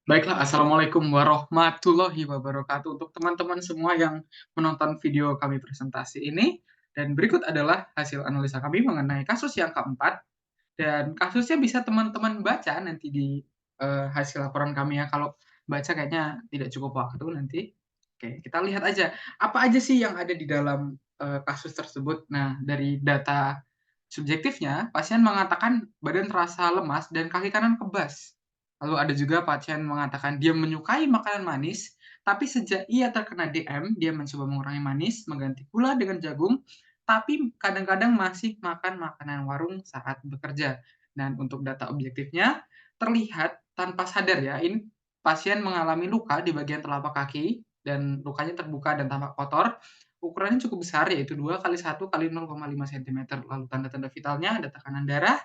Baiklah, Assalamualaikum warahmatullahi wabarakatuh untuk teman-teman semua yang menonton video kami presentasi ini. Dan berikut adalah hasil analisa kami mengenai kasus yang keempat. Dan kasusnya bisa teman-teman baca nanti di hasil laporan kami ya. Kalau baca kayaknya tidak cukup waktu nanti. Oke, kita lihat aja. Apa aja sih yang ada di dalam kasus tersebut. Nah, dari data subjektifnya, pasien mengatakan badan terasa lemas dan kaki kanan kebas. Lalu ada juga pasien mengatakan dia menyukai makanan manis, tapi sejak ia terkena DM, dia mencoba mengurangi manis, mengganti gula dengan jagung, tapi kadang-kadang masih makan makanan warung saat bekerja. Dan untuk data objektifnya, terlihat tanpa sadar ya, ini pasien mengalami luka di bagian telapak kaki, dan lukanya terbuka dan tampak kotor. Ukurannya cukup besar, yaitu 2 kali 1 kali 0,5 cm. Lalu tanda-tanda vitalnya ada tekanan darah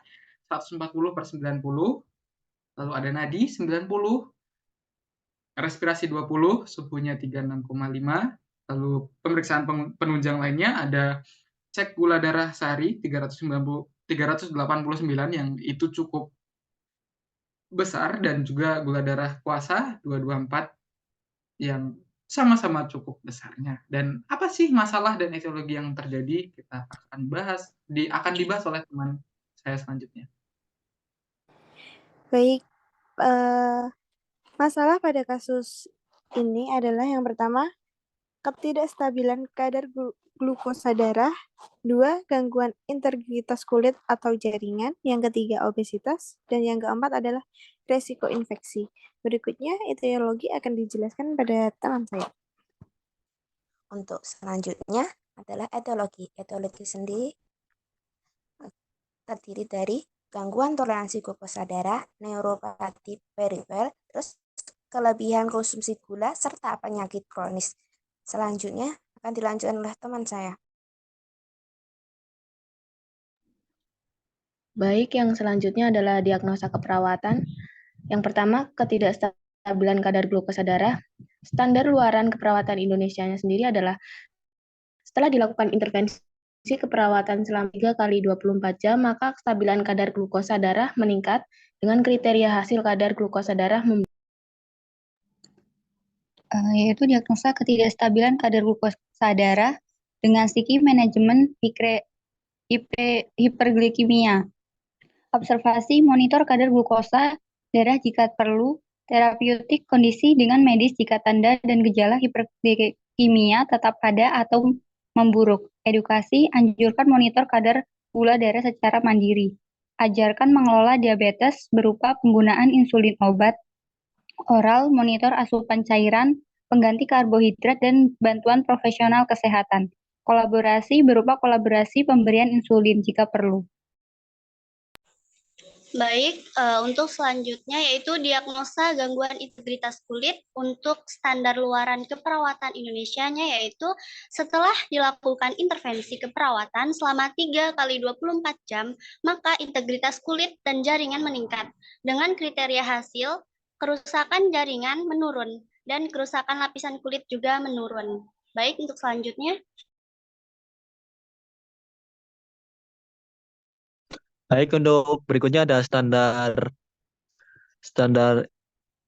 140/90, lalu ada nadi 90, respirasi 20, suhunya 36,5, lalu pemeriksaan penunjang lainnya ada cek gula darah sehari 389 yang itu cukup besar, dan juga gula darah puasa 224 yang sama-sama cukup besarnya. Dan apa sih masalah dan etiologi yang terjadi? Kita akan dibahas oleh teman saya selanjutnya. Baik, masalah pada kasus ini adalah yang pertama, ketidakstabilan kadar glukosa darah, 2, gangguan integritas kulit atau jaringan, yang ketiga obesitas, dan yang keempat adalah resiko infeksi. Berikutnya, etiologi akan dijelaskan pada teman saya. Untuk selanjutnya adalah etiologi. Etiologi sendiri terdiri dari gangguan toleransi glukosa darah, neuropati perifer, terus kelebihan konsumsi gula, serta penyakit kronis. Selanjutnya akan dilanjutkan oleh teman saya. Baik, yang selanjutnya adalah diagnosa keperawatan. Yang pertama, ketidakstabilan kadar glukosa darah. Standar luaran keperawatan Indonesia-nya sendiri adalah setelah dilakukan intervensi keperawatan selama 3 kali 24 jam, maka kestabilan kadar glukosa darah meningkat dengan kriteria hasil kadar glukosa darah yaitu diagnosa ketidakstabilan kadar glukosa darah dengan stiki manajemen hiperglikemia. Observasi monitor kadar glukosa darah jika perlu, terapeutik kondisi dengan medis jika tanda dan gejala hiperglikemia tetap ada atau memburuk. Edukasi, anjurkan monitor kadar gula darah secara mandiri. Ajarkan mengelola diabetes berupa penggunaan insulin obat oral, monitor asupan cairan, pengganti karbohidrat, dan bantuan profesional kesehatan. Kolaborasi berupa kolaborasi pemberian insulin jika perlu. Baik, untuk selanjutnya yaitu diagnosa gangguan integritas kulit untuk standar luaran keperawatan Indonesia-nya, yaitu setelah dilakukan intervensi keperawatan selama 3 kali 24 jam, maka integritas kulit dan jaringan meningkat. Dengan kriteria hasil, kerusakan jaringan menurun dan kerusakan lapisan kulit juga menurun. Baik, untuk selanjutnya. Baik, untuk berikutnya ada standar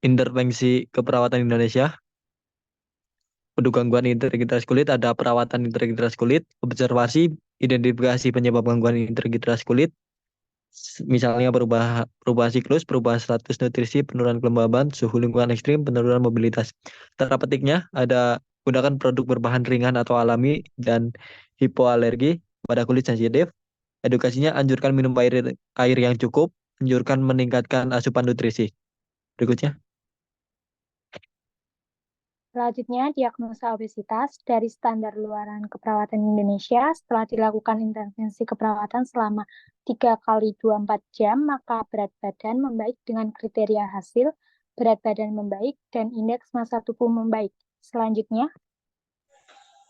intervensi keperawatan Indonesia. Untuk gangguan integritas kulit ada perawatan integritas kulit, observasi, identifikasi penyebab gangguan integritas kulit, misalnya perubahan siklus, perubahan status nutrisi, penurunan kelembaban, suhu lingkungan ekstrim, penurunan mobilitas. Terapeutiknya ada gunakan produk berbahan ringan atau alami dan hipoalergi pada kulit sensitif. Edukasinya anjurkan minum air yang cukup, anjurkan meningkatkan asupan nutrisi. Berikutnya. Selanjutnya, diagnosa obesitas dari standar luaran keperawatan Indonesia setelah dilakukan intervensi keperawatan selama 3 kali 24 jam, maka berat badan membaik dengan kriteria hasil, berat badan membaik, dan indeks massa tubuh membaik. Selanjutnya.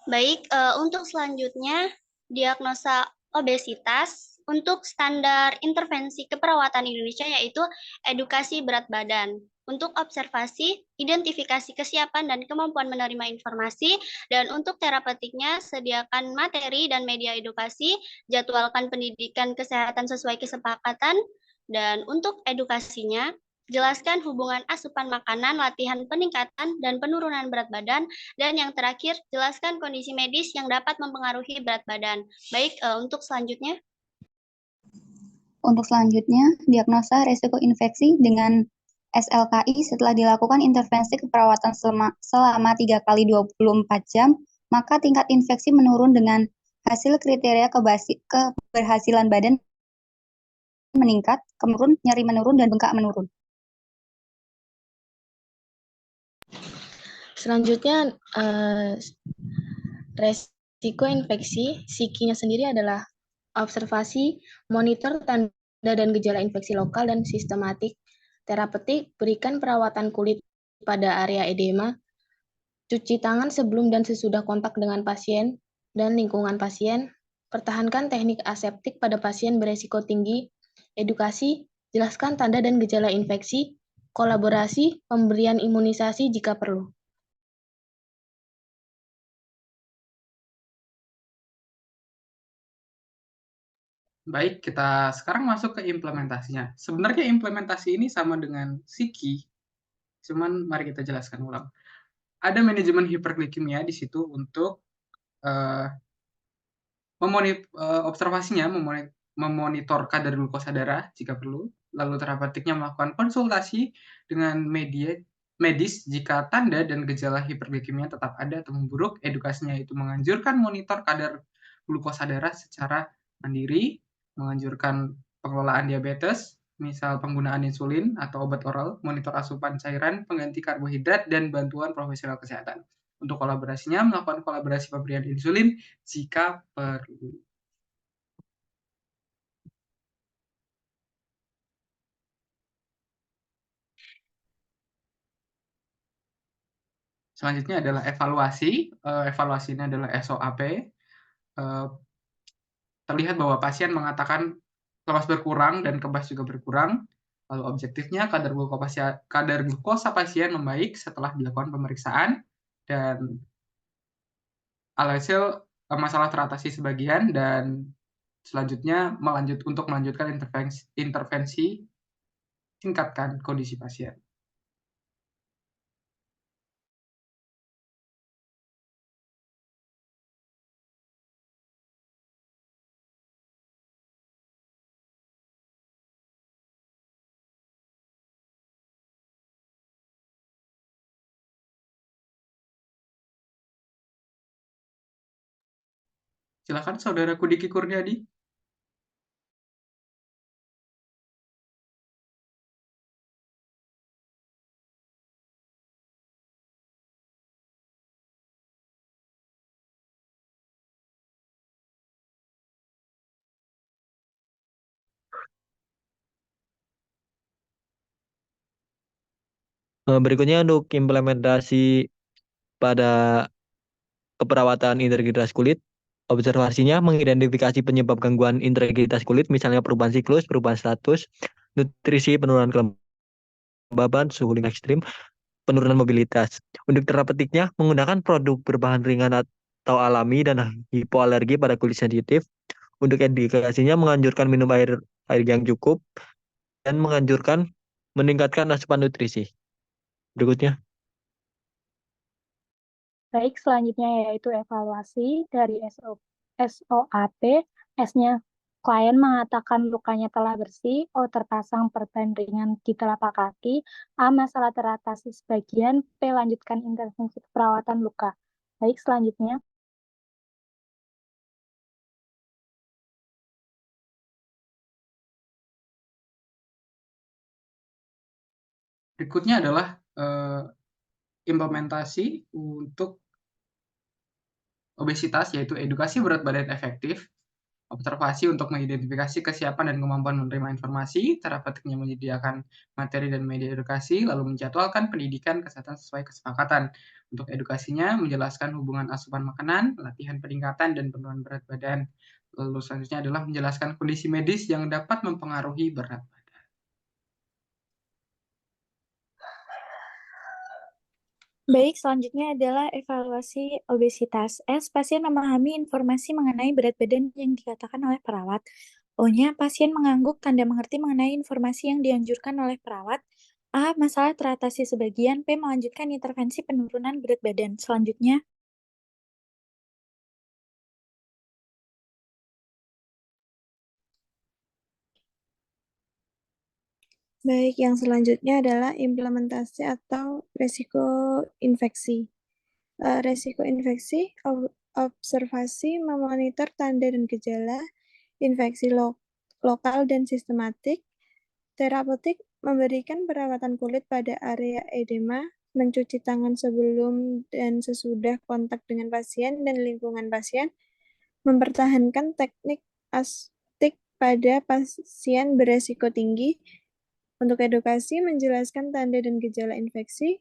Baik, untuk selanjutnya, diagnosa obesitas untuk standar intervensi keperawatan Indonesia yaitu edukasi berat badan. Untuk observasi, identifikasi kesiapan dan kemampuan menerima informasi, dan untuk terapeutiknya, sediakan materi dan media edukasi, jadwalkan pendidikan kesehatan sesuai kesepakatan, dan untuk edukasinya, Jelaskan hubungan asupan makanan, latihan peningkatan, dan penurunan berat badan. Dan yang terakhir, jelaskan kondisi medis yang dapat mempengaruhi berat badan. Baik, untuk selanjutnya. Untuk selanjutnya, diagnosa resiko infeksi dengan SLKI setelah dilakukan intervensi keperawatan selama 3 kali 24 jam, maka tingkat infeksi menurun dengan hasil kriteria keberhasilan badan meningkat, menurun, nyeri menurun, dan bengkak menurun. Selanjutnya, resiko infeksi psikinya sendiri adalah observasi, monitor tanda dan gejala infeksi lokal dan sistematik, terapeutik, berikan perawatan kulit pada area edema, cuci tangan sebelum dan sesudah kontak dengan pasien dan lingkungan pasien, pertahankan teknik aseptik pada pasien beresiko tinggi, edukasi, jelaskan tanda dan gejala infeksi, kolaborasi, pemberian imunisasi jika perlu. Baik, kita sekarang masuk ke implementasinya. Sebenarnya implementasi ini sama dengan Psiki, cuman mari kita jelaskan ulang. Ada manajemen hiperglikemia di situ untuk observasinya, memonitor kadar glukosa darah jika perlu, lalu terapeutiknya melakukan konsultasi dengan medis jika tanda dan gejala hiperglikemia tetap ada atau memburuk. Edukasinya itu menganjurkan monitor kadar glukosa darah secara mandiri, menganjurkan pengelolaan diabetes, misal penggunaan insulin atau obat oral, monitor asupan cairan, pengganti karbohidrat, dan bantuan profesional kesehatan. Untuk kolaborasinya, melakukan kolaborasi pemberian insulin jika perlu. Selanjutnya adalah evaluasi. Evaluasi ini adalah SOAP. Terlihat bahwa pasien mengatakan lemas berkurang dan kebas juga berkurang. Lalu objektifnya kadar glukosa pasien membaik setelah dilakukan pemeriksaan, dan alhasil masalah teratasi sebagian, dan selanjutnya untuk melanjutkan intervensi tingkatkan kondisi pasien. Silakan Saudaraku Diki Kurniadi. Berikutnya untuk implementasi pada keperawatan integritas kulit, observasinya mengidentifikasi penyebab gangguan integritas kulit, misalnya perubahan siklus, perubahan status, nutrisi, penurunan kelembaban, suhu lingkungan ekstrim, penurunan mobilitas. Untuk terapeutiknya, menggunakan produk berbahan ringan atau alami dan hipoalergi pada kulit sensitif. Untuk edukasinya, menganjurkan minum air yang cukup dan menganjurkan meningkatkan asupan nutrisi. Berikutnya. Baik, selanjutnya yaitu evaluasi dari SOAP. S-nya klien mengatakan lukanya telah bersih, O terpasang perban ringan di telapak kaki, A masalah teratasi sebagian, P lanjutkan intervensi perawatan luka. Baik, selanjutnya. Berikutnya adalah implementasi untuk obesitas, yaitu edukasi berat badan efektif, observasi untuk mengidentifikasi kesiapan dan kemampuan menerima informasi, terapeutiknya menyediakan materi dan media edukasi, lalu menjadwalkan pendidikan kesehatan sesuai kesepakatan. Untuk edukasinya, menjelaskan hubungan asupan makanan, latihan peningkatan, dan penurunan berat badan. Lalu selanjutnya adalah menjelaskan kondisi medis yang dapat mempengaruhi berat badan. Baik, selanjutnya adalah evaluasi obesitas. S, pasien memahami informasi mengenai berat badan yang dikatakan oleh perawat. O-nya, pasien mengangguk tanda mengerti mengenai informasi yang dianjurkan oleh perawat. A. Masalah teratasi sebagian. B. Melanjutkan intervensi penurunan berat badan. Selanjutnya, Baik, yang selanjutnya adalah implementasi atau resiko infeksi. Resiko infeksi, observasi, memonitor tanda dan gejala, infeksi lokal dan sistematik, terapeutik, memberikan perawatan kulit pada area edema, mencuci tangan sebelum dan sesudah kontak dengan pasien dan lingkungan pasien, mempertahankan teknik astik pada pasien beresiko tinggi, untuk edukasi, menjelaskan tanda dan gejala infeksi,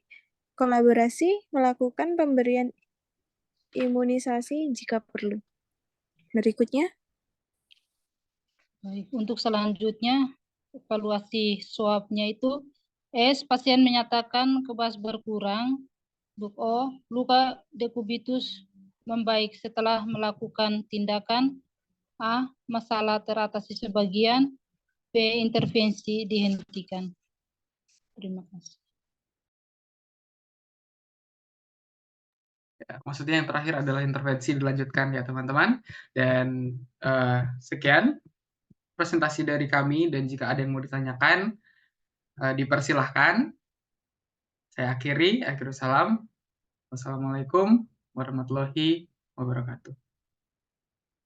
kolaborasi, melakukan pemberian imunisasi jika perlu. Berikutnya, Baik, untuk selanjutnya evaluasi swabnya itu S. Pasien menyatakan kebas berkurang. Untuk O. Luka dekubitus membaik setelah melakukan tindakan. A. Masalah teratasi sebagian. B. Intervensi dihentikan. Terima kasih. Ya, maksudnya yang terakhir adalah intervensi dilanjutkan ya teman-teman. Dan sekian presentasi dari kami, dan jika ada yang mau ditanyakan, dipersilahkan. Saya akhiri salam. Wassalamualaikum warahmatullahi wabarakatuh.